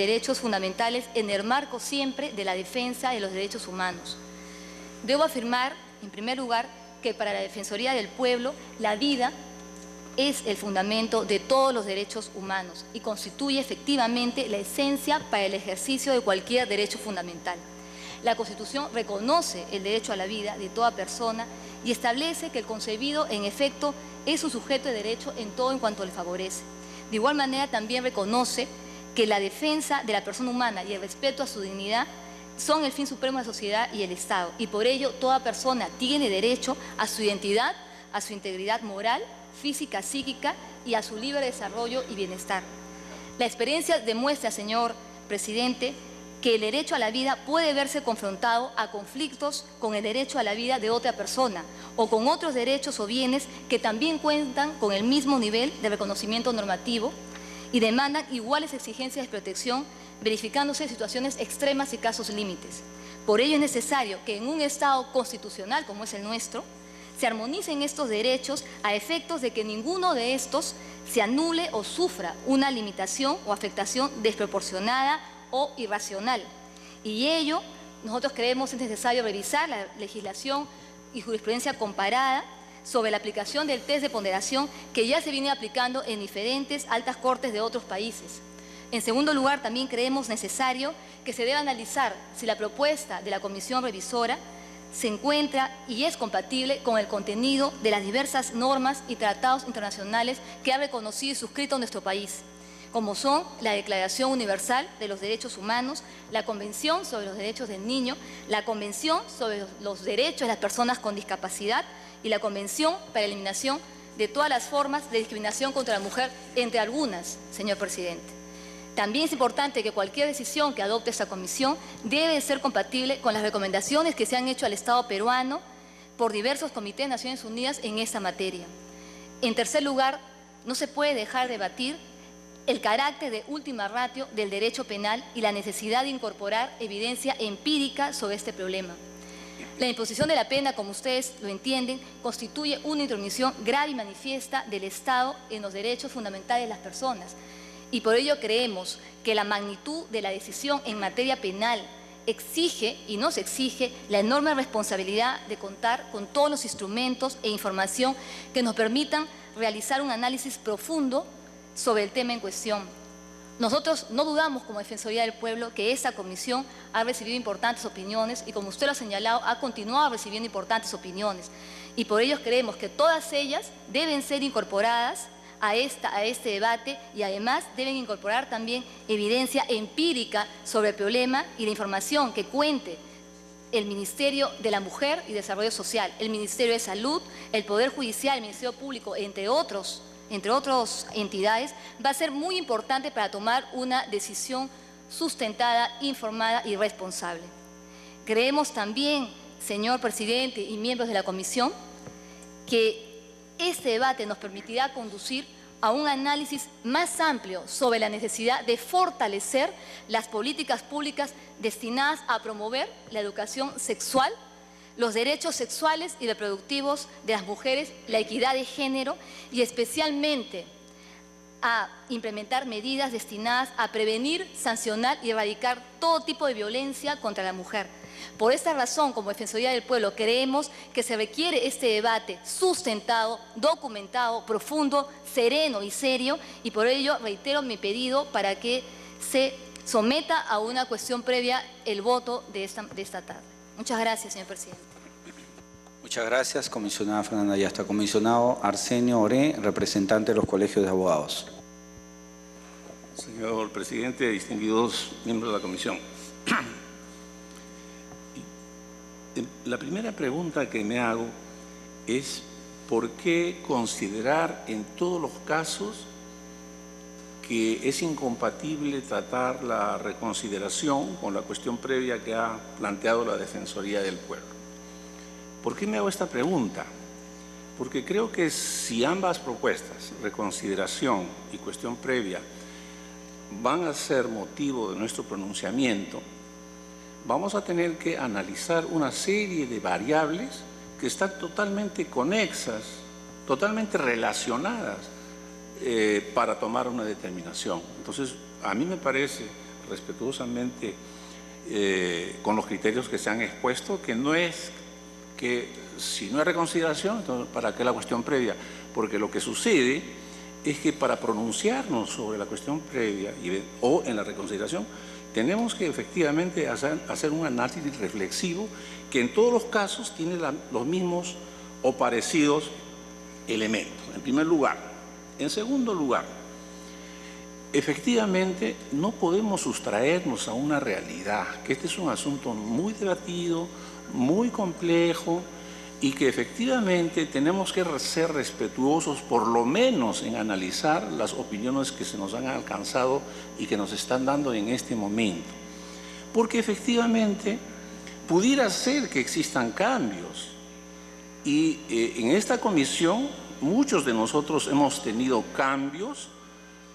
derechos fundamentales en el marco siempre de la defensa de los derechos humanos. Debo afirmar, en primer lugar, que para la Defensoría del Pueblo la vida es el fundamento de todos los derechos humanos y constituye efectivamente la esencia para el ejercicio de cualquier derecho fundamental. La Constitución reconoce el derecho a la vida de toda persona y establece que el concebido, en efecto, es un sujeto de derecho en todo en cuanto le favorece. De igual manera, también reconoce que la defensa de la persona humana y el respeto a su dignidad son el fin supremo de la sociedad y el Estado, y por ello toda persona tiene derecho a su identidad, a su integridad moral, física, psíquica y a su libre desarrollo y bienestar. La experiencia demuestra, señor presidente, que el derecho a la vida puede verse confrontado a conflictos con el derecho a la vida de otra persona o con otros derechos o bienes que también cuentan con el mismo nivel de reconocimiento normativo y demandan iguales exigencias de protección, verificándose situaciones extremas y casos límites. Por ello es necesario que en un Estado constitucional como es el nuestro, se armonicen estos derechos a efectos de que ninguno de estos se anule o sufra una limitación o afectación desproporcionada o irracional. Y ello, nosotros creemos es necesario revisar la legislación y jurisprudencia comparada sobre la aplicación del test de ponderación que ya se viene aplicando en diferentes altas cortes de otros países. En segundo lugar, también creemos necesario que se deba analizar si la propuesta de la Comisión Revisora se encuentra y es compatible con el contenido de las diversas normas y tratados internacionales que ha reconocido y suscrito nuestro país, como son la Declaración Universal de los Derechos Humanos, la Convención sobre los Derechos del Niño, la Convención sobre los Derechos de las Personas con Discapacidad y la Convención para la Eliminación de todas las formas de discriminación contra la mujer, entre algunas, señor presidente. También es importante que cualquier decisión que adopte esta comisión debe ser compatible con las recomendaciones que se han hecho al Estado peruano por diversos comités de Naciones Unidas en esta materia. En tercer lugar, no se puede dejar de debatir el carácter de última ratio del derecho penal y la necesidad de incorporar evidencia empírica sobre este problema. La imposición de la pena, como ustedes lo entienden, constituye una intromisión grave y manifiesta del Estado en los derechos fundamentales de las personas. Y por ello creemos que la magnitud de la decisión en materia penal exige y nos exige la enorme responsabilidad de contar con todos los instrumentos e información que nos permitan realizar un análisis profundo sobre el tema en cuestión. Nosotros no dudamos como Defensoría del Pueblo que esta comisión ha recibido importantes opiniones y, como usted lo ha señalado, ha continuado recibiendo importantes opiniones. Y por ello creemos que todas ellas deben ser incorporadas a este debate y además deben incorporar también evidencia empírica sobre el problema y la información que cuente el Ministerio de la Mujer y Desarrollo Social, el Ministerio de Salud, el Poder Judicial, el Ministerio Público, entre otras entidades, va a ser muy importante para tomar una decisión sustentada, informada y responsable. Creemos también, señor presidente y miembros de la comisión, que este debate nos permitirá conducir a un análisis más amplio sobre la necesidad de fortalecer las políticas públicas destinadas a promover la educación sexual, los derechos sexuales y reproductivos de las mujeres, la equidad de género y especialmente a implementar medidas destinadas a prevenir, sancionar y erradicar todo tipo de violencia contra la mujer. Por esta razón, como Defensoría del Pueblo, creemos que se requiere este debate sustentado, documentado, profundo, sereno y serio, y por ello reitero mi pedido para que se someta a una cuestión previa el voto de esta tarde. Muchas gracias, señor presidente. Muchas gracias, comisionada Fernanda Yasta. Comisionado Arsenio Oré, representante de los colegios de abogados. Señor presidente, distinguidos miembros de la comisión. La primera pregunta que me hago es ¿por qué considerar en todos los casos que es incompatible tratar la reconsideración con la cuestión previa que ha planteado la Defensoría del Pueblo? ¿Por qué me hago esta pregunta? Porque creo que si ambas propuestas, reconsideración y cuestión previa, van a ser motivo de nuestro pronunciamiento, vamos a tener que analizar una serie de variables que están totalmente conexas, totalmente relacionadas para tomar una determinación. Entonces, a mí me parece respetuosamente con los criterios que se han expuesto, que no es que si no hay reconsideración, entonces ¿para qué la cuestión previa? Porque lo que sucede es que para pronunciarnos sobre la cuestión previa o en la reconsideración, tenemos que efectivamente hacer un análisis reflexivo que en todos los casos tiene los mismos o parecidos elementos, en primer lugar. En segundo lugar, efectivamente no podemos sustraernos a una realidad, que este es un asunto muy debatido, muy complejo, y que efectivamente tenemos que ser respetuosos, por lo menos en analizar las opiniones que se nos han alcanzado y que nos están dando en este momento. Porque efectivamente pudiera ser que existan cambios. Y en esta comisión muchos de nosotros hemos tenido cambios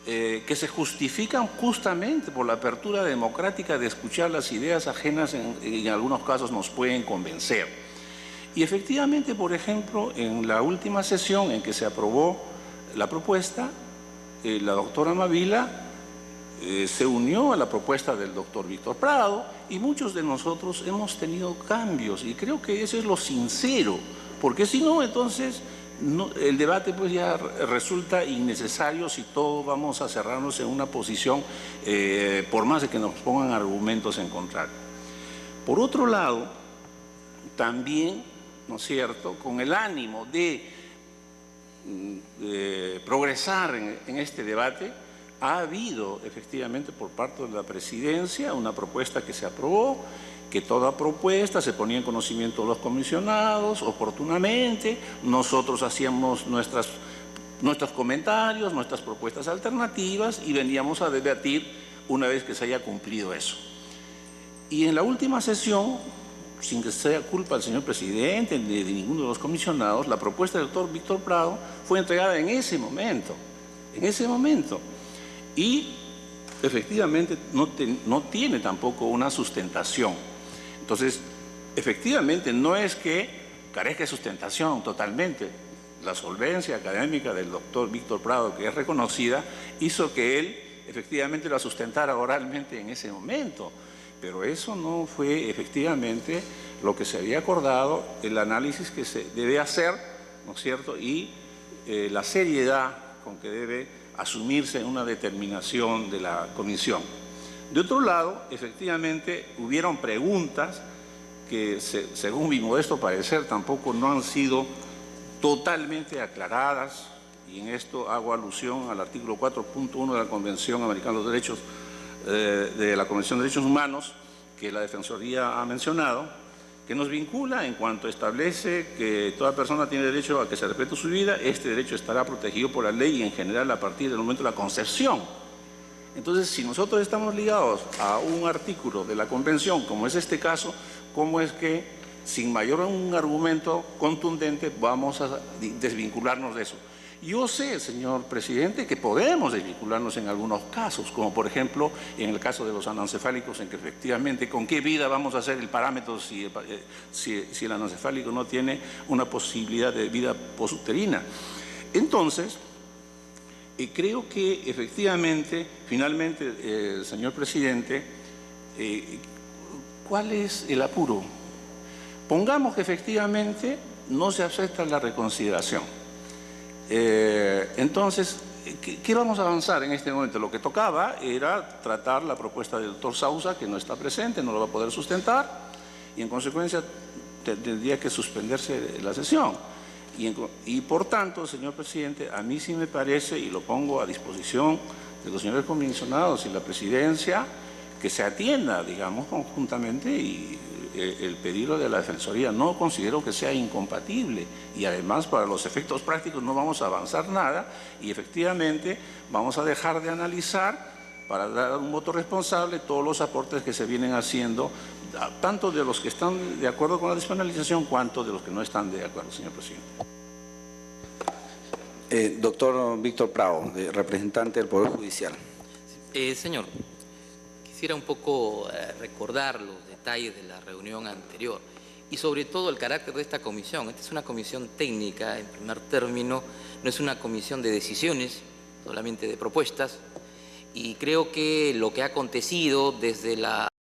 que se justifican justamente por la apertura democrática de escuchar las ideas ajenas, en algunos casos nos pueden convencer. Y efectivamente, por ejemplo, en la última sesión en que se aprobó la propuesta, la doctora Mavila se unió a la propuesta del doctor Víctor Prado y muchos de nosotros hemos tenido cambios y creo que eso es lo sincero, porque si no, entonces el debate pues ya resulta innecesario si todos vamos a cerrarnos en una posición por más de que nos pongan argumentos en contrario. Por otro lado, también, ¿no es cierto?, con el ánimo de progresar en este debate, ha habido efectivamente por parte de la Presidencia una propuesta que se aprobó, que toda propuesta se ponía en conocimiento de los comisionados oportunamente, nosotros hacíamos nuestros comentarios, nuestras propuestas alternativas y veníamos a debatir una vez que se haya cumplido eso. Y en la última sesión, sin que sea culpa del señor presidente ni de ninguno de los comisionados, la propuesta del doctor Víctor Prado fue entregada en ese momento, y efectivamente no tiene tampoco una sustentación. Entonces, efectivamente no es que carezca de sustentación totalmente. La solvencia académica del doctor Víctor Prado, que es reconocida, hizo que él efectivamente la sustentara oralmente en ese momento. Pero eso no fue efectivamente lo que se había acordado, el análisis que se debe hacer, ¿no es cierto?, y la seriedad con que debe asumirse una determinación de la comisión. De otro lado, efectivamente, hubieron preguntas que, según mi modesto parecer, tampoco no han sido totalmente aclaradas, y en esto hago alusión al artículo 4.1 de la Convención Americana de los Derechos de la Convención de Derechos Humanos, que la Defensoría ha mencionado, que nos vincula en cuanto establece que toda persona tiene derecho a que se respete su vida. Este derecho estará protegido por la ley y en general a partir del momento de la concepción. Entonces, si nosotros estamos ligados a un artículo de la Convención, como es este caso, ¿cómo es que sin mayor un argumento contundente vamos a desvincularnos de eso? Yo sé, señor presidente, que podemos desvincularnos en algunos casos, como por ejemplo en el caso de los anencefálicos, en que efectivamente con qué vida vamos a hacer el parámetro si el anencefálico no tiene una posibilidad de vida posuterina. Entonces, creo que efectivamente, finalmente, señor presidente, ¿cuál es el apuro? Pongamos que efectivamente no se acepta la reconsideración. Entonces, ¿qué vamos a avanzar en este momento? Lo que tocaba era tratar la propuesta del doctor Sousa, que no está presente, no lo va a poder sustentar, y en consecuencia tendría que suspenderse la sesión. Y por tanto, señor presidente, a mí sí me parece, y lo pongo a disposición de los señores comisionados y la Presidencia, que se atienda, digamos, conjuntamente y el pedido de la Defensoría. No considero que sea incompatible y además para los efectos prácticos no vamos a avanzar nada y efectivamente vamos a dejar de analizar para dar un voto responsable todos los aportes que se vienen haciendo, tanto de los que están de acuerdo con la despenalización cuanto de los que no están de acuerdo, señor presidente. Doctor Víctor Prado, representante del Poder Judicial. Señor, quisiera un poco recordar los detalles de la reunión anterior y sobre todo el carácter de esta comisión. Esta es una comisión técnica, en primer término, no es una comisión de decisiones, solamente de propuestas, y creo que lo que ha acontecido desde la